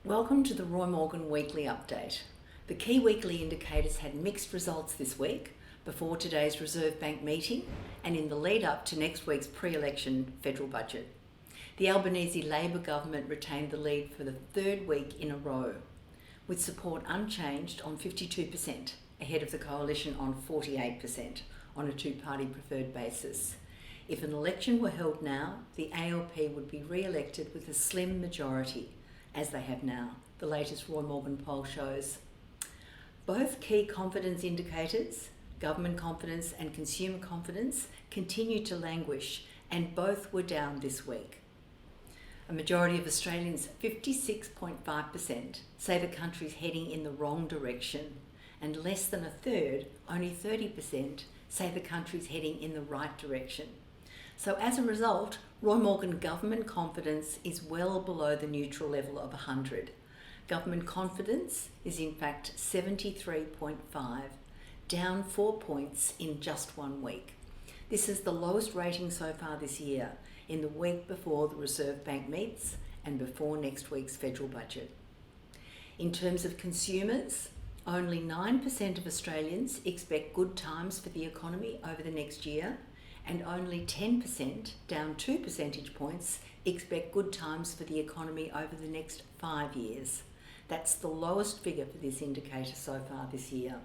Welcome to the Roy Morgan Weekly Update. The key weekly indicators had mixed results this week before today's Reserve Bank meeting and in the lead up to next week's pre-election federal budget. The Albanese Labor government retained the lead for the third week in a row, with support unchanged on 52%, ahead of the coalition on 48% on a two-party preferred basis. If an election were held now, the ALP would be re-elected with a slim majority, as they have now, the latest Roy Morgan poll shows. Both key confidence indicators, government confidence and consumer confidence, continue to languish, and both were down this week. A majority of Australians, 56.5%, say the country's heading in the wrong direction, and less than a third, only 30%, say the country's heading in the right direction. So as a result, Roy Morgan government confidence is well below the neutral level of 100. Government confidence is in fact 73.5, down 4 points in just 1 week. This is the lowest rating so far this year, in the week before the Reserve Bank meets and before next week's federal budget. In terms of consumers, only 9% of Australians expect good times for the economy over the next year, and only 10%, down 2 percentage points, expect good times for the economy over the next 5 years. That's the lowest figure for this indicator so far this year.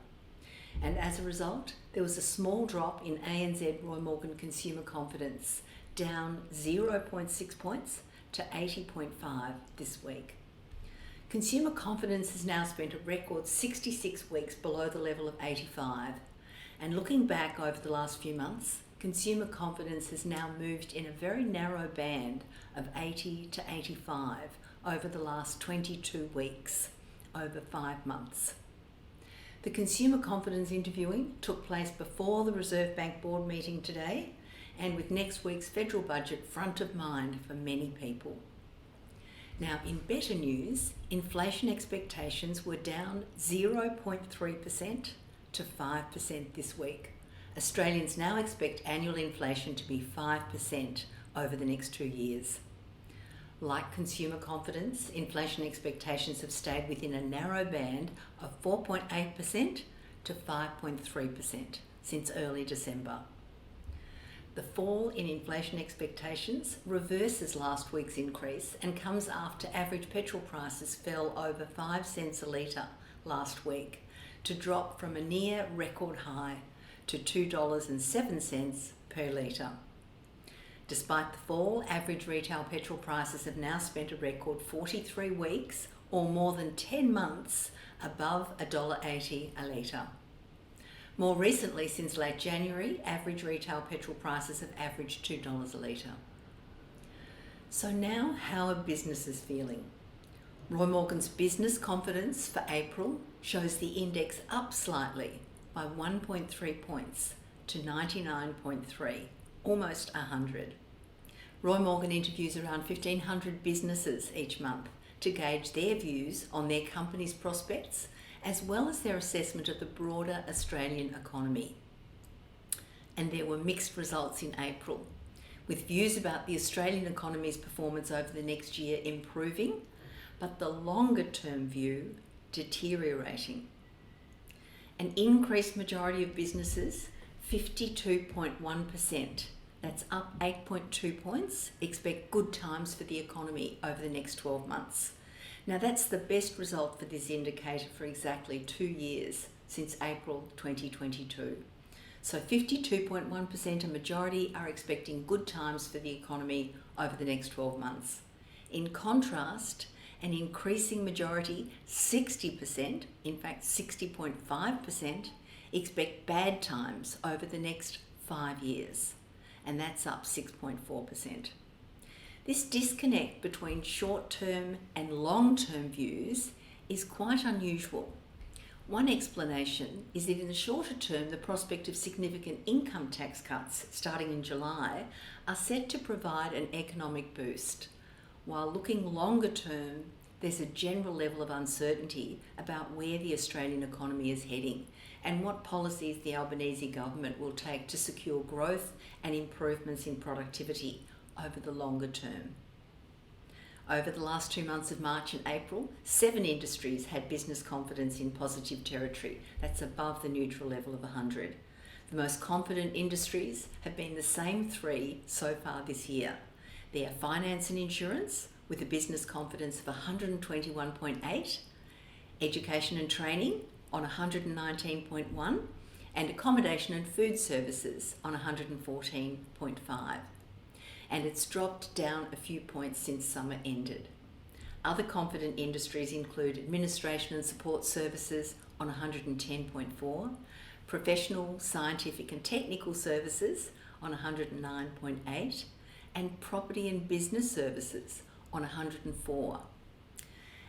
And as a result, there was a small drop in ANZ Roy Morgan consumer confidence, down 0.6 points to 80.5 this week. Consumer confidence has now spent a record 66 weeks below the level of 85. And looking back over the last few months, consumer confidence has now moved in a very narrow band of 80 to 85 over the last 22 weeks, over 5 months. The consumer confidence interviewing took place before the Reserve Bank board meeting today, and with next week's federal budget front of mind for many people. Now, in better news, inflation expectations were down 0.3% to 5% this week. Australians now expect annual inflation to be 5% over the next 2 years. Like consumer confidence, inflation expectations have stayed within a narrow band of 4.8% to 5.3% since early December. The fall in inflation expectations reverses last week's increase and comes after average petrol prices fell over 5 cents a litre last week, to drop from a near record high to $2.07 per litre. Despite the fall, average retail petrol prices have now spent a record 43 weeks, or more than 10 months, above $1.80 a litre. More recently, since late January, average retail petrol prices have averaged $2 a litre. So now, how are businesses feeling? Roy Morgan's business confidence for April shows the index up slightly by 1.3 points to 99.3, almost 100. Roy Morgan interviews around 1,500 businesses each month to gauge their views on their company's prospects, as well as their assessment of the broader Australian economy. And there were mixed results in April, with views about the Australian economy's performance over the next year improving, but the longer term view deteriorating. An increased majority of businesses, 52.1%, that's up 8.2 points, expect good times for the economy over the next 12 months. Now that's the best result for this indicator for exactly 2 years, since April 2022. So 52.1%, a majority, are expecting good times for the economy over the next 12 months. In contrast, an increasing majority, 60%, in fact 60.5%, expect bad times over the next 5 years, and that's up 6.4%. This disconnect between short-term and long-term views is quite unusual. One explanation is that in the shorter term, the prospect of significant income tax cuts starting in July are set to provide an economic boost, while looking longer term, there's a general level of uncertainty about where the Australian economy is heading and what policies the Albanese government will take to secure growth and improvements in productivity over the longer term. Over the last 2 months of March and April, 7 industries had business confidence in positive territory. That's above the neutral level of 100. The most confident industries have been the same 3 so far this year. They are finance and insurance, with a business confidence of 121.8, education and training on 119.1, and accommodation and food services on 114.5. And it's dropped down a few points since summer ended. Other confident industries include administration and support services on 110.4, professional, scientific and technical services on 109.8, and property and business services on 104.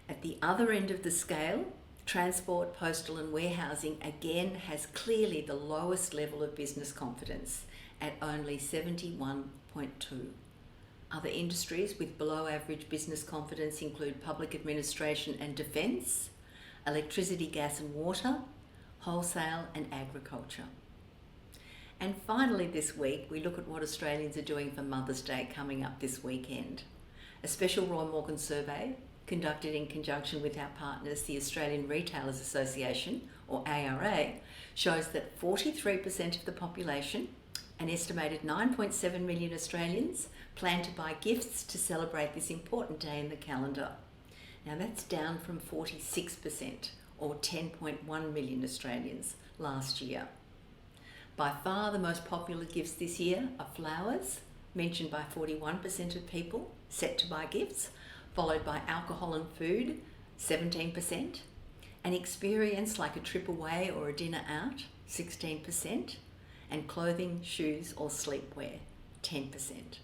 At the other end of the scale, transport, postal and warehousing again has clearly the lowest level of business confidence at only 71.2. Other industries with below average business confidence include public administration and defence, electricity, gas and water, wholesale and agriculture. And finally this week, we look at what Australians are doing for Mother's Day coming up this weekend. A special Roy Morgan survey conducted in conjunction with our partners, the Australian Retailers Association, or ARA, shows that 43% of the population, an estimated 9.7 million Australians, plan to buy gifts to celebrate this important day in the calendar. Now that's down from 46%, or 10.1 million Australians, last year. By far the most popular gifts this year are flowers, mentioned by 41% of people set to buy gifts, followed by alcohol and food, 17%, an experience like a trip away or a dinner out, 16%, and clothing, shoes or sleepwear, 10%.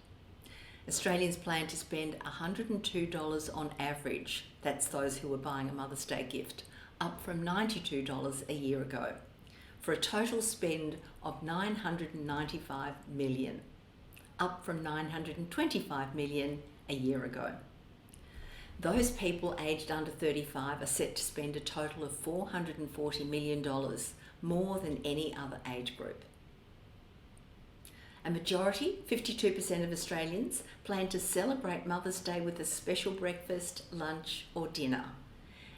Australians plan to spend $102 on average, that's those who are buying a Mother's Day gift, up from $92 a year ago, for a total spend of $995 million, up from $925 million a year ago. Those people aged under 35 are set to spend a total of $440 million, more than any other age group. A majority, 52% of Australians, plan to celebrate Mother's Day with a special breakfast, lunch or dinner.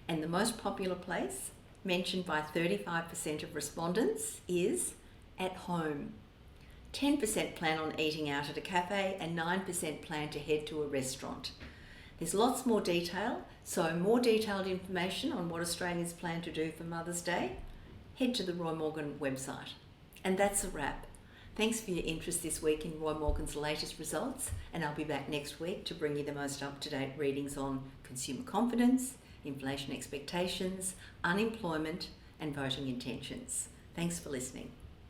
And the most popular place, mentioned by 35% of respondents, is at home. 10% plan on eating out at a cafe and 9% plan to head to a restaurant. There's lots more detail, so more detailed information on what Australians plan to do for Mother's Day, head to the Roy Morgan website. And that's a wrap. Thanks for your interest this week in Roy Morgan's latest results, and I'll be back next week to bring you the most up-to-date readings on consumer confidence, inflation expectations, unemployment and voting intentions. Thanks for listening.